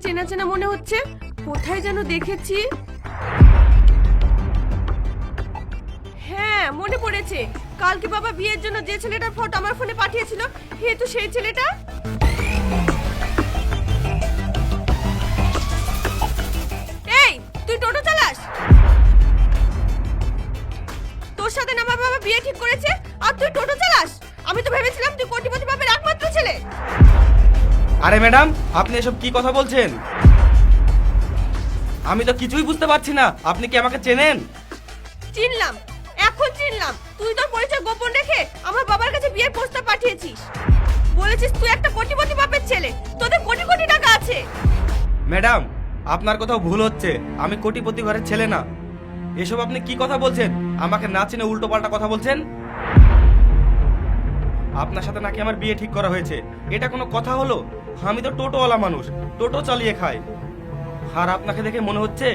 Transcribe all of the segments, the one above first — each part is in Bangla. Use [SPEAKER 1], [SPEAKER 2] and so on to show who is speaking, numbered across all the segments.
[SPEAKER 1] চেনা চেনা মনে হচ্ছে, কোথায় যেন দেখেছি। হ্যাঁ, মনে পড়েছে। কালকে বাবা বিয়ের জন্য যে ছেলেটার ফটো আমার ফোনে পাঠিয়েছিল, হে তো সেই ছেলেটা। এই, তুই টোটো চালাস? তোর সাথে না আমার বাবা বিয়ে ঠিক করেছে, আর তুই টোটো চালাস? আমি তো ভেবেছিলাম তুই কোটিপতি বাবার একমাত্র ছেলে।
[SPEAKER 2] আরে ম্যাডাম, আপনি এসব কি কথা বলছেন? আমি তো কিছুই বুঝতে পারছি না। আপনি কি আমাকে চেনেন?
[SPEAKER 1] চিনলাম, এখন চিনলাম। তুই তোর পরিচয় গোপন রেখে আমার বাবার কাছে বিয়ের প্রস্তাব পাঠিয়েছিস। বলেছিস তুই একটা কোটিপতি বাপের ছেলে, তোদের কোটি কোটি টাকা আছে।
[SPEAKER 2] ম্যাডাম, আপনার কোথাও ভুল হচ্ছে। আমি কোটিপতি ঘরের ছেলে না। এসব আপনি কি কথা বলছেন? আমাকে না চিনে উল্টো পাল্টা কথা বলছেন। আপনার সাথে নাকি আমার বিয়ে ঠিক করা হয়েছে, এটা কোনো কথা হলো? আমি তো টোটোওয়ালা মানুষ, টোটো চালিয়ে খাই। আর আপনাকে দেখে মনে হচ্ছে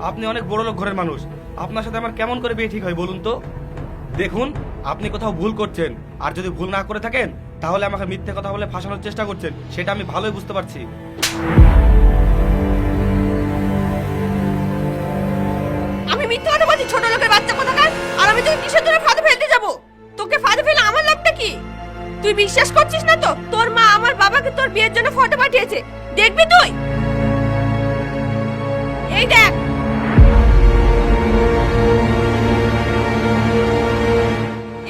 [SPEAKER 2] আপনি অনেক বড় লোক ঘরের মানুষ। আপনার সাথে আমার কেমন করে বিয়ে ঠিক হয় বলুন তো? দেখুন, আপনি কোথাও ভুল করছেন। আর যদি ভুল না করে থাকেন, তাহলে আমাকে মিথ্যে কথা বলে ফাঁসানোর চেষ্টা করছেন, সেটা আমি ভালোই বুঝতে পারছি।
[SPEAKER 1] আমি মিথ্যে কথা বলছি, ছোট লোকের বাচ্চা কোথাকার? আর আমি তোকে কিসের জন্য ফাঁদে ফেলতে যাব? তোকে ফাঁদে ফেলে আমার লাভটা কি? তুই বিশ্বাস করছিস না তো? তোর মা আমার বাবাকে তোর বিয়ের জন্য ফটো পাঠিয়েছে, দেখবি তুই। এই দেখ।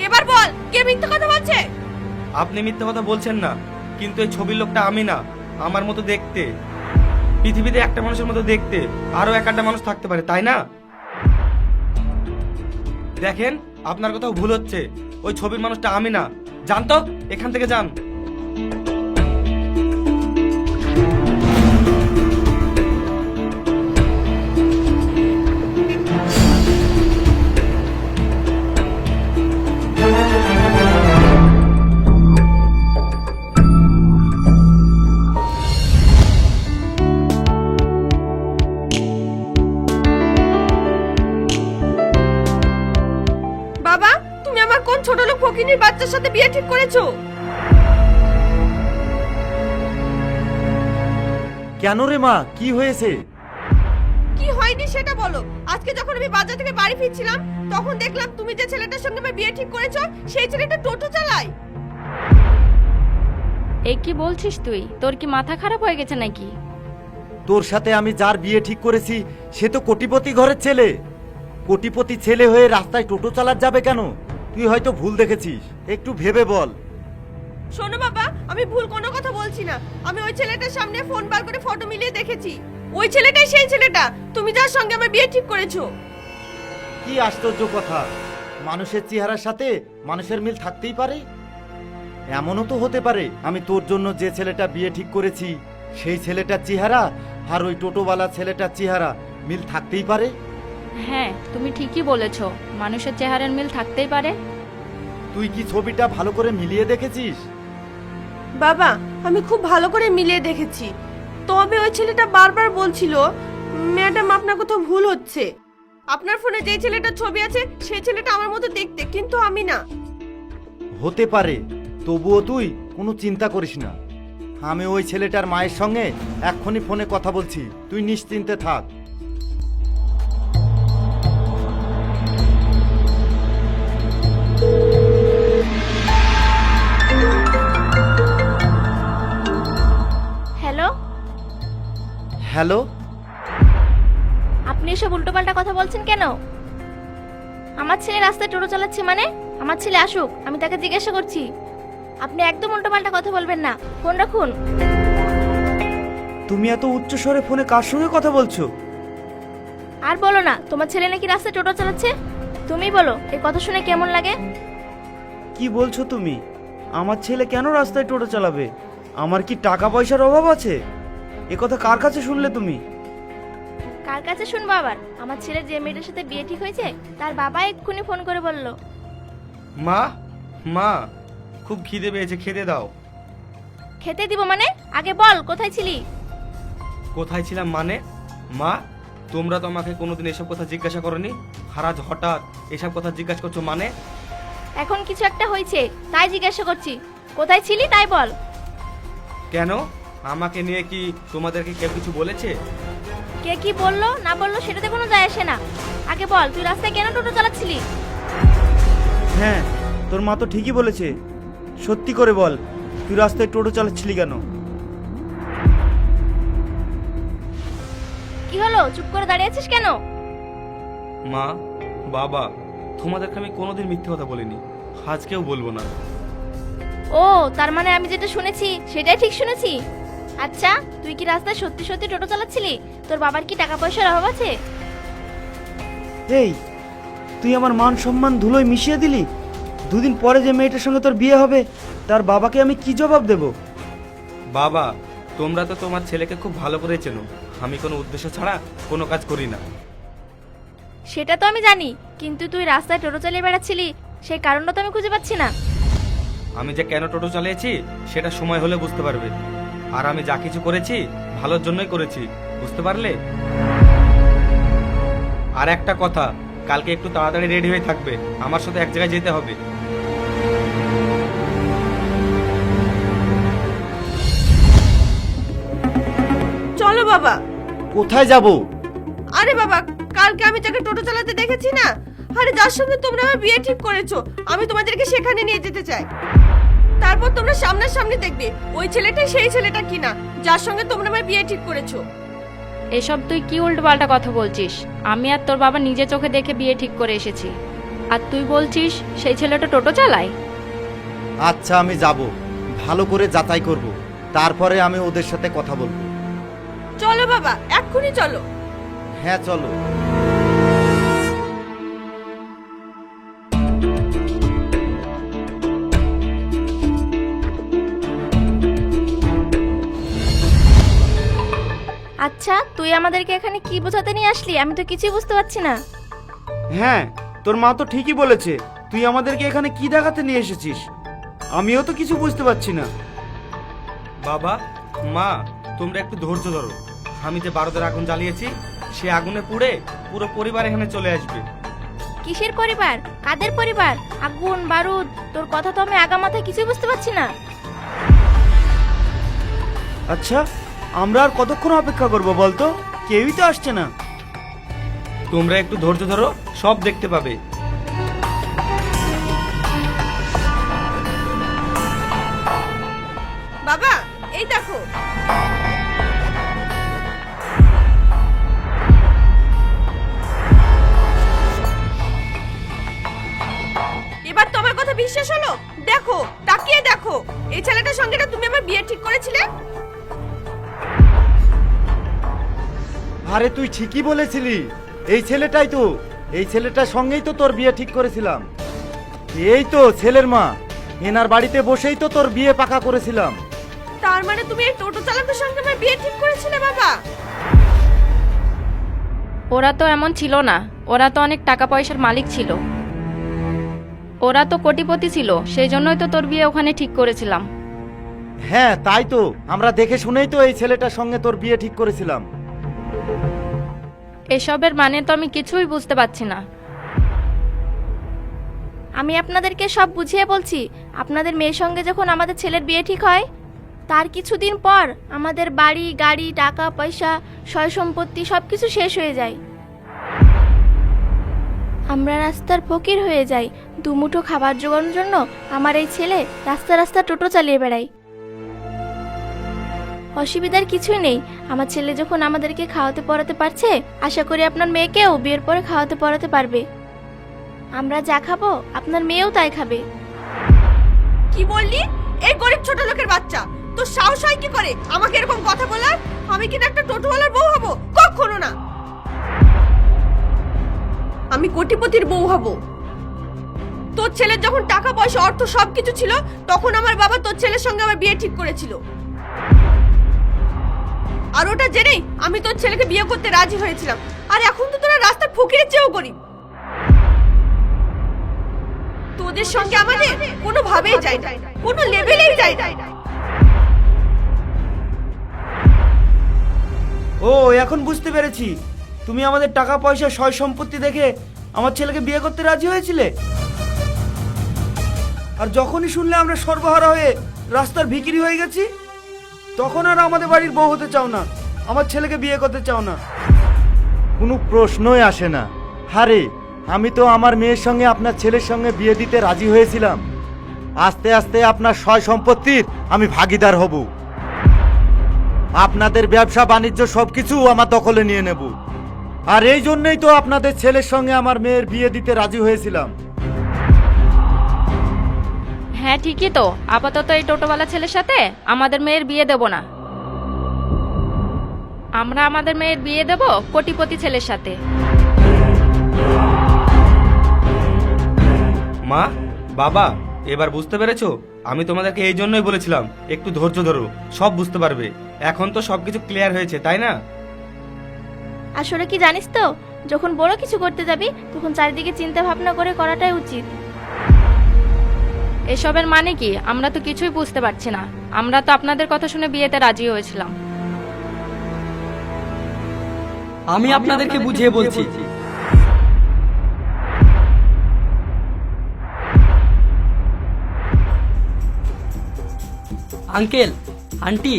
[SPEAKER 1] এবার বল, কে মিথ্যে কথা বলছে?
[SPEAKER 2] আপনি মিথ্যে কথা বলছেন না, কিন্তু এই ছবির লোকটা আমি না। আমার মতো দেখতে। পৃথিবীতে একটা মানুষের মতো দেখতে আরো একটা মানুষ থাকতে পারে, তাই না? দেখেন, আপনার কোথাও ভুল হচ্ছে। ওই ছবির মানুষটা আমি না। যান তো, এখান থেকে যান।
[SPEAKER 1] বাবা, তুমি আমার কোন ছোট লোক ফকিনীর বাচ্চার সাথে বিয়ে ঠিক করেছো?
[SPEAKER 3] কেন রে মা, কি হয়েছে?
[SPEAKER 1] কি হয়নি সেটা বলো। আজকে যখন আমি বাজার থেকে বাড়ি ফিরছিলাম, তখন দেখলাম তুমি যে ছেলেটার সঙ্গে আমার বিয়ে ঠিক করেছো, সেই ছেলেটা টোটো চালায়।
[SPEAKER 4] এ কি বলছিস তুই? তোর কি মাথা খারাপ হয়ে গেছে নাকি?
[SPEAKER 3] তোর সাথে আমি যার বিয়ে ঠিক করেছি সে তো কোটিপতি ঘরের ছেলে। কোটিপতি ছেলে হয়ে রাস্তায় টোটো চালাতে যাবে কেন? তুই হয়তো ভুল দেখেছিস, একটু ভেবে বল।
[SPEAKER 1] শোনো বাবা, আমি ভুল কোনো কথা বলছি না। আমি ওই ছেলেটার সামনে ফোন বার করে ফটো মিলিয়ে দেখেছি। ওই ছেলেটাই সেই ছেলেটা, তুমি যার সঙ্গে আমার বিয়ে ঠিক করেছো।
[SPEAKER 3] কি আশ্চর্য কথা! মানুষের চেহারার সাথে মানুষের মিল থাকতেই পারে। এমনও তো হতে পারে আমি তোর জন্য যে ছেলেটা বিয়ে ঠিক করেছি সেই ছেলেটার চেহারা আর ওই টোটোওয়ালা ছেলেটার চেহারা মিল থাকতেই পারে।
[SPEAKER 4] হ্যাঁ, তুমি ঠিকই বলেছো, মানুষের চেহারার মিল থাকতেই পারে।
[SPEAKER 3] তুই কি ছবিটা ভালো করে মিলিয়ে দেখেছিস?
[SPEAKER 1] বাবা, আমি খুব ভালো করে মিলিয়ে দেখেছি। তবে ওই ছেলেটা বারবার বলছিল, ম্যাডাম আপনার কোথাও ভুল হচ্ছে। আপনার ফোনে যে ছেলেটার ছবি আছে সেই ছেলেটা আমার মতো দেখতে, কিন্তু আমি না।
[SPEAKER 3] হতে পারে, তবুও তুই কোনো চিন্তা করিস না। আমি ওই ছেলেটার মায়ের সঙ্গে এক্ষুনি ফোনে কথা বলছি, তুই নিশ্চিন্তে থাক।
[SPEAKER 4] হ্যালো,
[SPEAKER 3] হ্যালো,
[SPEAKER 4] আপনি এসব উল্টোপাল্টা কথা বলছেন কেন? আমার ছেলে রাস্তায় টোটো চালাচ্ছে মানে? আমার ছেলে আসুক, আমি তাকে জিজ্ঞাসা করছি। আপনি একদম উল্টোপাল্টা কথা বলবেন না, ফোন রাখুন।
[SPEAKER 5] তুমি এত উচ্চ স্বরে ফোনে কার সঙ্গে কথা বলছো?
[SPEAKER 4] আর বলো না, তোমার ছেলে নাকি রাস্তায় টোটো চালাচ্ছে। তুমি বলো, এই কথা শুনে কেমন লাগে?
[SPEAKER 5] কি বলছো তুমি? আমার ছেলে কেন রাস্তায় টোটো চালাবে? আমার কি টাকা পয়সার অভাব আছে? এ কথা কার কাছে শুনলে তুমি?
[SPEAKER 4] কার কাছে শুনবো আবার? আমার ছেলের যে মেয়েটার সাথে বিয়ে ঠিক হয়েছে তার বাবা এক্ষুনি ফোন করে বলল।
[SPEAKER 2] মা, মা, খুব খিদে পেয়েছে, খেতে দাও।
[SPEAKER 4] খেতে দিব মানে? আগে বল কোথায় ছিলি?
[SPEAKER 2] কোথায় ছিলাম মানে? মা, তোমরা তো আমাকে কোনোদিন এসব কথা জিজ্ঞাসা করনি। হারাজ হঠাৎ এসব কথা জিজ্ঞাসা করছো মানে?
[SPEAKER 4] এখন কিছু একটা হয়েছে তাই জিজ্ঞাসা করছি। কোথায় ছিলি তাই বল।
[SPEAKER 2] কেন? আমাকে নিয়ে কি তোমাদেরকে কেউ কিছু বলেছে?
[SPEAKER 4] কে কি বললো না বললো সেটাতে কোনো যায় আসে না। আগে বল, তুই রাস্তায় কেন টোটো চালাচ্ছিলি?
[SPEAKER 5] হ্যাঁ, তোর মা তো ঠিকই বলেছে। সত্যি করে বল, তুই রাস্তায় টোটো চালাচ্ছিলি কেন?
[SPEAKER 4] কি হলো, চুপ করে দাঁড়িয়ে আছিস কেন?
[SPEAKER 2] মা, বাবা, তোমাদেরকে আমি কোনোদিন মিথ্যে কথা বলিনি, আজকেও বলবো না।
[SPEAKER 4] ও, তার মানে আমি যেটা শুনেছি সেটাই ঠিক শুনেছি। আচ্ছা, তুই কি রাস্তায় সত্যি সত্যি টোটো চালাচ্ছিলি? তোর বাবার কি টাকা পয়সার অভাব আছে?
[SPEAKER 5] এই, তুই আমার মান সম্মান ধুলোয় মিশিয়ে দিলি। দুদিন পরে যে মেয়েটার সঙ্গে তোর বিয়ে হবে, তার বাবাকে আমি কি জবাব দেব?
[SPEAKER 2] বাবা, তোমরা তো তোমার ছেলেকে খুব ভালো করে চেনো। আমি কোনো উদ্দেশ্য ছাড়া কোনো কাজ করি না।
[SPEAKER 4] সেটা তো আমি জানি, কিন্তু তুই রাস্তায় টোটো চালিয়ে বেড়াচ্ছিলি, সেই কারণটা তো আমি খুঁজে পাচ্ছি না।
[SPEAKER 2] আমি যে কেন টোটো চালিয়েছি সেটা সময় হলে বুঝতে পারবে। আর আমি যা কিছু করেছি ভালোর জন্যই করেছি, বুঝতে পারলে? আর একটা কথা, কালকে একটু তাড়াতাড়ি রেডি হয়ে থাকবে, আমার সাথে এক জায়গায় যেতে হবে।
[SPEAKER 1] চলো বাবা।
[SPEAKER 3] কোথায় যাব?
[SPEAKER 1] আরে বাবা, কালকে আমি যাকে টোটো চালাতে দেখেছি না, আরে যার সঙ্গে তোমরা আমার বিয়ে ঠিক করেছো, আমি তোমাদেরকে সেখানে নিয়ে যেতে চাই। তারপর তোমরা সামনাসামনি দেখবে ওই ছেলেটা সেই ছেলেটা কিনা যার সঙ্গে তোমরা আমার বিয়ে ঠিক করেছো।
[SPEAKER 6] এসব তুই কি উল্টোপাল্টা কথা বলছিস? আমি আর তোর বাবা নিজে চোখে দেখে বিয়ে ঠিক করে এসেছি, আর তুই বলছিস সেই ছেলেটা টোটো চালায়?
[SPEAKER 3] আচ্ছা, আমি যাব, ভালো করে যাচাই করব, তারপরে আমি ওদের সাথে কথা বলবো।
[SPEAKER 1] চলো বাবা, এক্ষুনি চলো।
[SPEAKER 3] হ্যাঁ, চলো।
[SPEAKER 4] আচ্ছা, তুই আমাদেরকে এখানে কি বোঝাতে নিয়ে আসলি? আমি তো কিছুই বুঝতে পারছি না।
[SPEAKER 5] হ্যাঁ, তোর মা তো ঠিকই বলেছে। তুই আমাদেরকে এখানে কি দেখাতে নিয়ে এসেছিস? আমিও তো কিছু বুঝতে পারছি না।
[SPEAKER 2] বাবা, মা, তোমরা একটু ধৈর্য ধরো। আমি যে বারোদের আগুন জ্বালিয়েছি সে আগুনে পুড়ে পুরো পরিবার এখানে চলে আসবে।
[SPEAKER 4] কিসের পরিবার? কাদের পরিবার? আগুন বারুদ, তোর কথা তো আমি আগা মাথায় কিছুই বুঝতে পারছি না।
[SPEAKER 5] আচ্ছা, আমরা আর কতক্ষণ অপেক্ষা করব বলতো? কেউই তো আসছে না।
[SPEAKER 2] তোমরা একটু ধৈর্য ধরো, সব দেখতে পাবে।
[SPEAKER 1] বাবা, এই দেখো। এবার তোমার কথা বিশ্বাস হলো? দেখো, তাকিয়ে দেখো, এই ছেলেটার সঙ্গে না তুমি আমার বিয়ে ঠিক করেছিলে।
[SPEAKER 3] আরে তুই ঠিকই বলেছিলি, এই ছেলেটাই তো, এই ছেলেটার সঙ্গেই তো তোর বিয়ে ঠিক করেছিলাম। এই তো ছেলের মা, এনার বাড়িতে বসেই তো তোর বিয়ে পাকা করেছিলাম।
[SPEAKER 1] তার মানে তুমি এই টোটো চালকের সঙ্গে আমার বিয়ে ঠিক করেছিলে বাবা?
[SPEAKER 6] ওরা তো এমন ছিল না, ওরা তো অনেক টাকা পয়সার মালিক ছিল, ওরা তো কোটিপতি ছিল, সেই জন্যই তো তোর বিয়ে ওখানে ঠিক করেছিলাম।
[SPEAKER 3] হ্যাঁ, তাই তো, আমরা দেখে শুনেই তো এই ছেলেটার সঙ্গে তোর বিয়ে ঠিক করেছিলাম।
[SPEAKER 6] এসবের মানে তো আমি কিছুই বুঝতে পারছি না।
[SPEAKER 4] আমি আপনাদেরকে সব বুঝিয়ে বলছি। আপনাদের মেয়ের সঙ্গে যখন আমাদের ছেলের বিয়ে ঠিক হয়, তার কিছুদিন পর আমাদের বাড়ি গাড়ি টাকা পয়সা সয় সম্পত্তি সবকিছু শেষ হয়ে যায়। আমরা রাস্তার ফকির হয়ে যাই। দুমুঠো খাবার জোগানোর জন্য আমার এই ছেলে রাস্তা রাস্তা টোটো চালিয়ে বেড়ায়। অসুবিধার কিছুই নেই, আমার ছেলে যখন আমাদেরকে খাওয়াতে পড়াতে পারছে, আশা করি আপনার মেয়েকেও বিয়ের পরে খাওয়াতে পড়াতে পারবে। আমরা যা খাবো আপনার মেয়েও তাই খাবে।
[SPEAKER 1] কি বললি? এই গরিব ছোট লোকের বাচ্চা, তোর সাহস হয় কি করে আমাকে এরকম কথা বলার? আমি কিনা একটা টোটোওয়ালার বউ হব? কখনো না। আমি কোটিপতির বউ হব। তোর ছেলের যখন টাকা পয়সা অর্থ সবকিছু ছিল, তখন আমার বাবা তোর ছেলের সঙ্গে আমার বিয়ে ঠিক করেছিল। আর ওটা জেনেই আমি তোর ছেলেকে বিয়ে করতে রাজি হয়েছিলাম। আর এখন তো তোরা রাস্তার ফকিরের চেয়েও গরিব। তোদের সঙ্গে আমাদের কোনোভাবেই যায় না, কোনো লেভেলেই যায় না।
[SPEAKER 5] ও, এখন বুঝতে পেরেছি। তুমি আমাদের টাকা পয়সা সয় সম্পত্তি দেখে আমার ছেলেকে বিয়ে করতে রাজি হয়েছিলে, আর যখনই শুনলে আমরা সর্বহারা হয়ে রাস্তার ভিখিরি হয়ে গেছি, তখন আর আমাদের বাড়ির বউ হতে চাও না, আমার ছেলেকে বিয়ে করতে চাও না।
[SPEAKER 3] কোনো প্রশ্নই আসে না। আরে আমি তো আমার মেয়ের সঙ্গে আপনার ছেলের সঙ্গে বিয়ে দিতে রাজি হয়েছিলাম। আস্তে আস্তে আপনার সয় সম্পত্তির আমি ভাগিদার হব। আপনাদের ব্যবসা বাণিজ্য সবকিছু আমার দখলে নিয়ে নেব। আর এই জন্যই তো আপনাদের ছেলের সঙ্গে আমার মেয়ের বিয়ে দিতে রাজি হয়েছিলাম।
[SPEAKER 6] হ্যাঁ ঠিকই তো, আপাতত এই টোটোওয়ালা ছেলের সাথে আমাদের মেয়ের বিয়ে দেব না। আমরা আমাদের মেয়ের বিয়ে দেব কোটিপতি ছেলের সাথে।
[SPEAKER 2] মা, বাবা, এবার বুঝতে পেরেছো? আমি তোমাদেরকে এই জন্যই বলেছিলাম একটু ধৈর্য ধরো, সব বুঝতে পারবে। এখন তো সবকিছু ক্লিয়ার হয়েছে, তাই না?
[SPEAKER 4] আসলে কি জানিস তো, যখন বড় কিছু করতে যাবি তখন চারিদিকে চিন্তা ভাবনা করে করাটাই উচিত।
[SPEAKER 6] এসবের মানে কি? আমরা তো কিছুই বুঝতে পারছি না। আমরা তো আপনাদের কথা শুনে বিয়েতে রাজি হয়েছিলাম।
[SPEAKER 7] আমি আপনাদেরকে বুঝিয়ে বলছি। আঙ্কেল, আন্টি,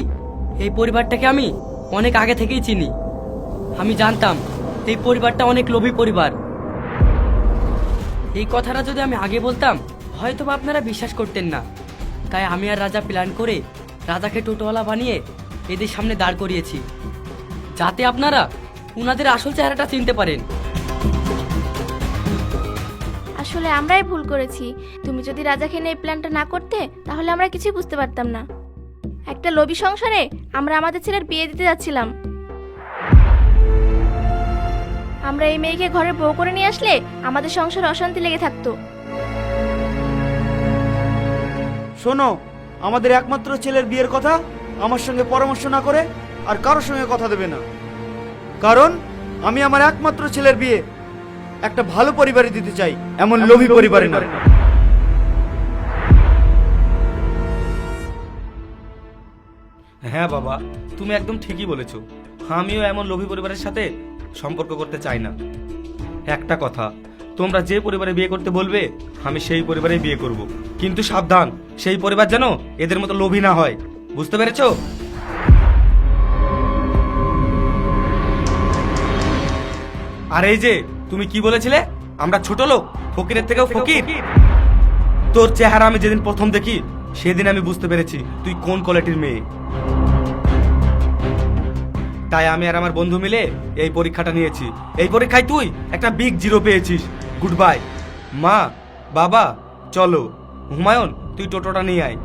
[SPEAKER 7] এই পরিবারটাকে আমি অনেক আগে থেকেই চিনি। আমি জানতাম এই পরিবারটা অনেক লোভী পরিবার। এই কথাটা যদি আমি আগে বলতাম হয়তো বা আপনারা বিশ্বাস করতেন না। তাই আমি আর রাজা প্ল্যান করে রাজাকে টোটোওয়ালা বানিয়ে এদের সামনে দাঁড় করিয়েছি, যাতে আপনারা উনাদের আসল চেহারাটা চিনতে পারেন।
[SPEAKER 4] আসলে আমরাই ভুল করেছি। তুমি যদি রাজাকে নিয়ে এই প্ল্যানটা না করতে তাহলে আমরা কিছুই বুঝতে পারতাম না। একটা লোভী সংসারে আমরা আমাদের ছেলের বিয়ে দিতে যাচ্ছিলাম। আমরা এই মেয়েকে ঘরের বউ করে নিয়ে আসলে আমাদের সংসারে অশান্তি লেগে থাকতো।
[SPEAKER 5] শোনো, আমাদের একমাত্র ছেলের বিয়ের কথা আমার সঙ্গে পরামর্শ না করে আর কারোর সঙ্গে কথা দেবে না। কারণ আমি আমার একমাত্র ছেলের বিয়ে একটা ভালো পরিবারে দিতে চাই, এমন লোভী পরিবারে না।
[SPEAKER 2] হ্যাঁ বাবা, তুমি একদম ঠিকই বলেছো। আমিও এমন লোভী পরিবারের সাথে সম্পর্ক করতে চাই না। একটা কথা, তোমরা যে পরিবারে বিয়ে করতে বলবে আমি সেই পরিবারে বিয়ে করব, কিন্তু সাবধান, সেই পরিবার যেন এদের মতো লোভী না হয়। বুঝতে পেরেছো? আর এই যে তুমি কি বলেছিলে আমরা ছোট লোক, ফকিরের থেকেও ফকির? তোর চেহারা আমি যেদিন প্রথম দেখি সেদিন আমি বুঝতে পেরেছি তুই কোন কোয়ালিটির মেয়ে। তাই আমি আর আমার বন্ধু মিলে এই পরীক্ষাটা নিয়েছি। এই পরীক্ষায় তুই একটা বিগ জিরো পেয়েছিস। Good bye. মা, বাবা, চলো। হুমায়ুন, তুই টোটোটা নিয়ে আয়।